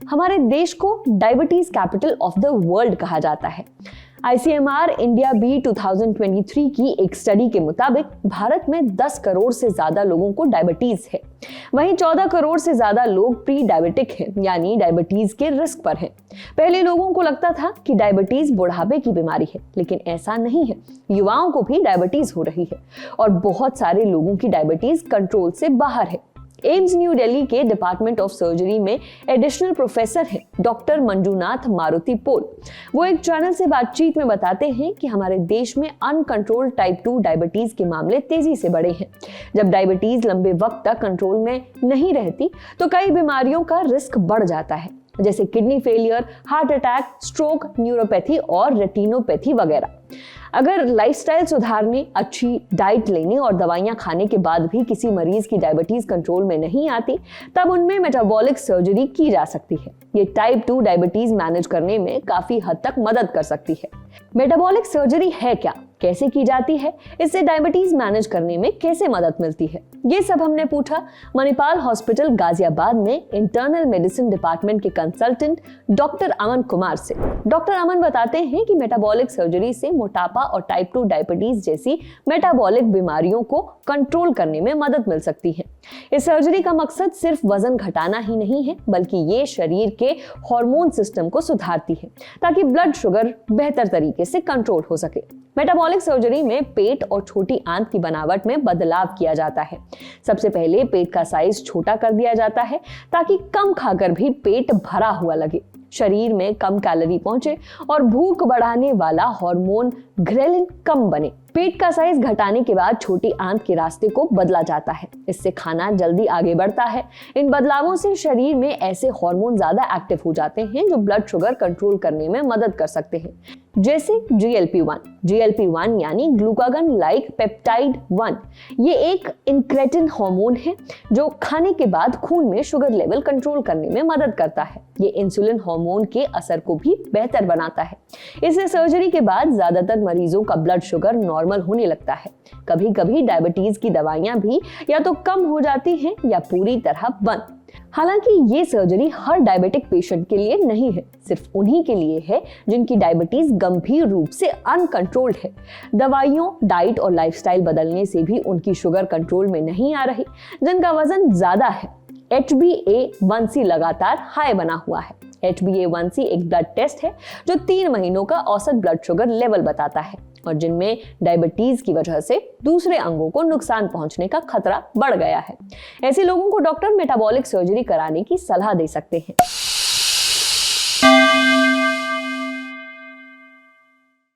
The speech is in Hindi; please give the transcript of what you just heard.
हमारे देश को diabetes capital of the world कहा जाता है। ICMR इंडिया बी 2023 की एक स्टडी के मुताबिक भारत में 10 करोड़ से ज्यादा लोगों को डायबिटीज है। वहीं 14 करोड़ से ज्यादा लोग प्री डायबिटिक हैं, यानी डायबिटीज के रिस्क पर हैं। पहले लोगों को लगता था कि डायबिटीज बुढ़ापे की बीमारी है, लेकिन ऐसा नहीं है। युवाओं को भी डायबिटीज हो रही है और बहुत सारे लोगों की डायबिटीज कंट्रोल से बाहर है। एम्स न्यू दिल्ली के डिपार्टमेंट ऑफ सर्जरी में एडिशनल प्रोफेसर हैं डॉक्टर मंजुनाथ मारुति पोल। वो एक चैनल से बातचीत में बताते हैं कि हमारे देश में अनकंट्रोल्ड टाइप 2 डायबिटीज के मामले तेजी से बढ़े हैं। जब डायबिटीज लंबे वक्त तक कंट्रोल में नहीं रहती तो कई बीमारियों का रिस्क बढ़ जाता है, जैसे kidney failure, heart attack, stroke, neuropathy और रेटिनोपैथी वगैरह। अगर लाइफस्टाइल सुधारने, अच्छी डाइट लेने और दवाइयां खाने के बाद भी किसी मरीज की डायबिटीज कंट्रोल में नहीं आती, तब उनमें मेटाबॉलिक सर्जरी की जा सकती है। ये टाइप 2 डायबिटीज मैनेज करने में काफी हद तक मदद कर सकती है। मेटाबॉलिक सर्जरी है क्या, कैसे की जाती है, इससे डायबिटीज मैनेज करने में कैसे मदद मिलती है, ये सब हमने पूछा मणिपाल हॉस्पिटल गाजियाबाद में इंटरनल मेडिसिन डिपार्टमेंट के कंसल्टेंट डॉक्टर अमन कुमार से। डॉक्टर अमन बताते हैं कि मेटाबॉलिक सर्जरी से मोटापा और टाइप 2 डायबिटीज जैसी मेटाबॉलिक बीमारियों को कंट्रोल करने में मदद मिल सकती है। इस सर्जरी का मकसद सिर्फ वजन घटाना ही नहीं है, बल्कि ये शरीर के हार्मोन सिस्टम को सुधारती है ताकि ब्लड शुगर बेहतर तरीके से कंट्रोल हो सके। मेटाबॉलिक सर्जरी में पेट और छोटी आंत की बनावट में बदलाव किया जाता है। सबसे पहले पेट का साइज छोटा कर दिया जाता है ताकि कम खाकर भी पेट भरा हुआ लगे, शरीर में कम कैलोरी पहुंचे और भूख बढ़ाने वाला हार्मोन ग्रेलिन कम बने। पेट का साइज घटाने के बाद छोटी आंत के रास्ते को बदला जाता है, इससे खाना जल्दी आगे बढ़ता है। इन बदलावों से शरीर में ऐसे हार्मोन ज्यादा एक्टिव हो जाते हैं जो ब्लड शुगर कंट्रोल करने में मदद कर सकते हैं, जैसे GLP-1 यानी ग्लूकागन लाइक पेप्टाइड 1। ये एक इंक्रेटिन हार्मोन है जो खाने के बाद खून में शुगर लेवल कंट्रोल करने में मदद करता है। ये इंसुलिन हार्मोन के असर को भी बेहतर बनाता है। इससे सर्जरी के बाद ज्यादातर मरीजों का ब्लड शुगर नॉर्मल होने लगता है। कभी कभी डायबिटीज की दवाइयां भी या तो कम हो जाती हैं या पूरी तरह बंद। हालांकि ये सर्जरी हर डायबिटिक पेशेंट के लिए नहीं है, सिर्फ उन्हीं के लिए है जिनकी डायबिटीज गंभीर रूप से अनकंट्रोल्ड है। दवाइयों, डाइट और लाइफस्टाइल बदलने से भी उनकी शुगर कंट्रोल में नहीं आ रही। जिनका वजन ज्यादा है, HbA1c लगातार हाई बना हुआ है। HbA1c एक ब्लड टेस्ट है जो 3 महीनों का औसत ब्लड शुगर लेवल बताता है और जिनमें डायबिटीज की वजह से दूसरे अंगों को नुकसान पहुंचने का खतरा बढ़ गया है। ऐसे लोगों को डॉक्टर मेटाबॉलिक सर्जरी कराने की सलाह दे सकते हैं।